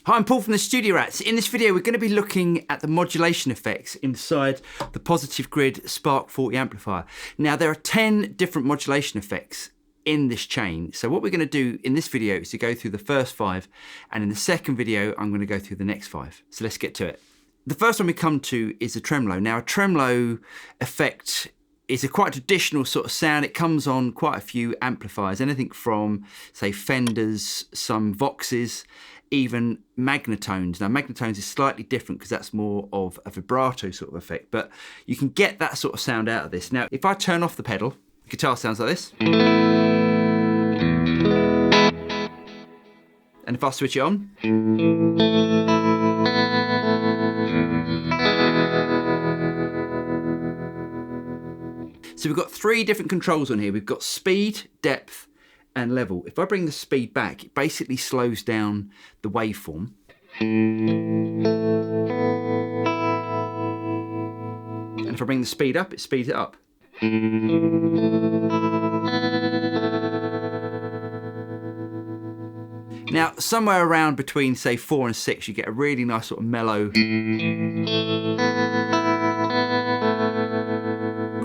Hi, I'm Paul from the Studio Rats. In this video, we're going to be looking at the modulation effects inside the Positive Grid Spark 40 amplifier. Now, there are 10 different modulation effects in this chain. So what we're going to do in this video is to go through the first 5, and in the second video, I'm going to go through the next 5. So let's get to it. The first one we come to is the tremolo. Now, a tremolo effect is a quite traditional sort of sound. It comes on quite a few amplifiers, anything from, say, Fenders, some Voxes, even magnetones. Now, magnetones is slightly different because that's more of a vibrato sort of effect, but you can get that sort of sound out of this. Now, if I turn off the pedal, the guitar sounds like this. And if I switch it on, so we've got 3 different controls on here. We've got speed, depth, and level. If I bring the speed back, it basically slows down the waveform. And if I bring the speed up, it speeds it up. Now, somewhere around between, say, 4 and 6, you get a really nice sort of mellow,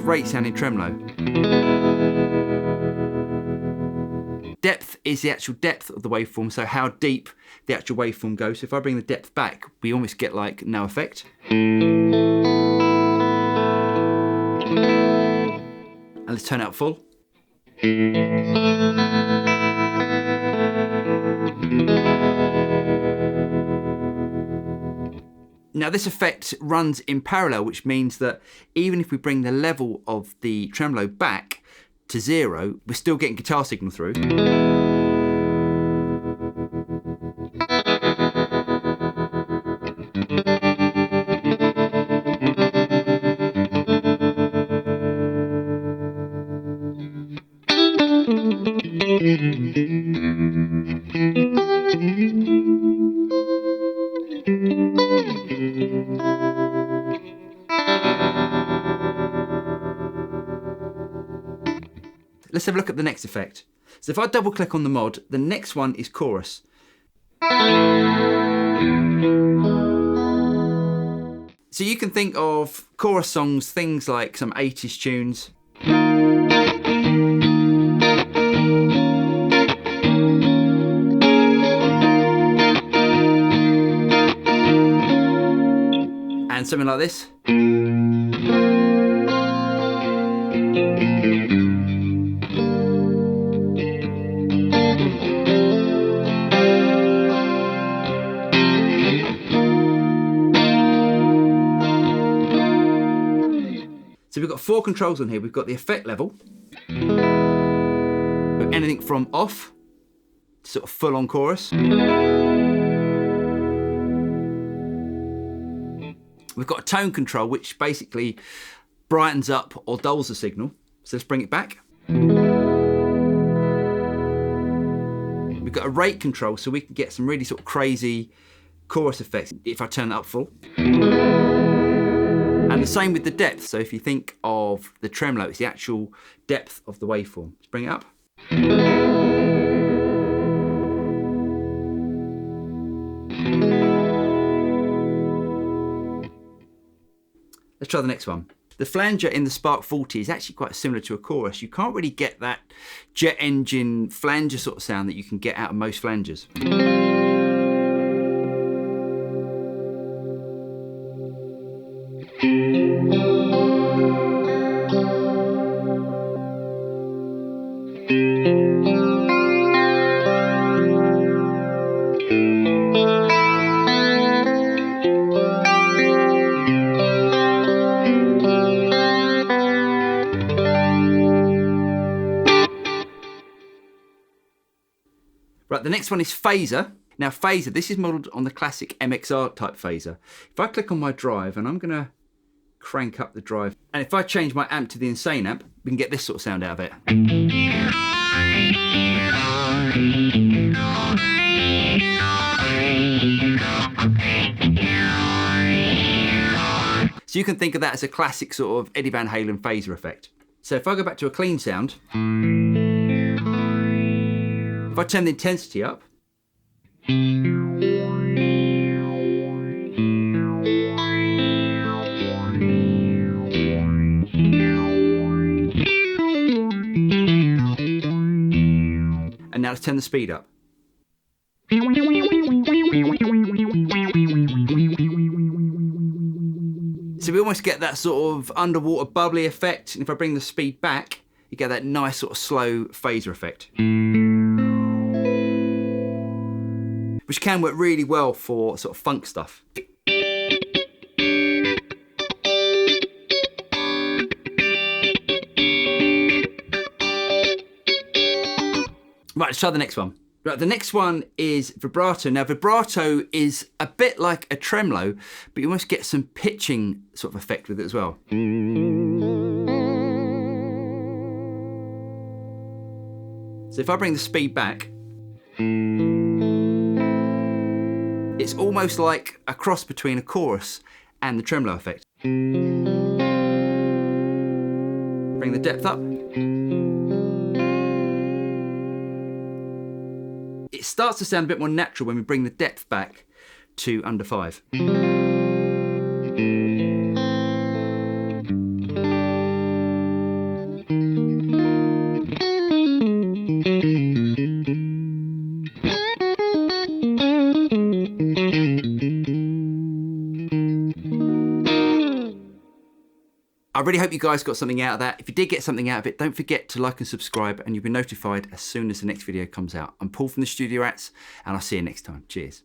great sounding tremolo. Depth is the actual depth of the waveform, so how deep the actual waveform goes. So if I bring the depth back, we almost get like no effect. And let's turn it up full. Now, this effect runs in parallel, which means that even if we bring the level of the tremolo back to 0, we're still getting guitar signal through. Let's have a look at the next effect. So if I double click on the mod, the next one is chorus. So you can think of chorus songs, things like some 80s tunes. And something like this. So we've got 4 controls on here. We've got the effect level, anything from off to sort of full on chorus. We've got a tone control, which basically brightens up or dulls the signal. So let's bring it back. We've got a rate control, so we can get some really sort of crazy chorus effects if I turn that up full. And the same with the depth. So if you think of the tremolo, it's the actual depth of the waveform. Let's bring it up. Let's try the next one. The flanger in the Spark 40 is actually quite similar to a chorus. You can't really get that jet engine flanger sort of sound that you can get out of most flangers. Right, the next one is phaser. Now phaser, this is modelled on the classic MXR type phaser. If I click on my drive, and I'm going to crank up the drive, and if I change my amp to the insane amp, we can get this sort of sound out of it. So you can think of that as a classic sort of Eddie Van Halen phaser effect. So if I go back to a clean sound, if I turn the intensity up, and Now let's turn the speed up. So we almost get that sort of underwater bubbly effect, and if I bring the speed back, you get that nice sort of slow phaser effect, which can work really well for sort of funk stuff. Right, let's try the next one. Right, the next one is vibrato. Now, vibrato is a bit like a tremolo, but you almost get some pitching sort of effect with it as well. So if I bring the speed back, it's almost like a cross between a chorus and the tremolo effect. Bring the depth up. It starts to sound a bit more natural when we bring the depth back to under 5. I really hope you guys got something out of that. If you did get something out of it, don't forget to like and subscribe, and you'll be notified as soon as the next video comes out. I'm Paul from the Studio Rats, and I'll see you next time. Cheers.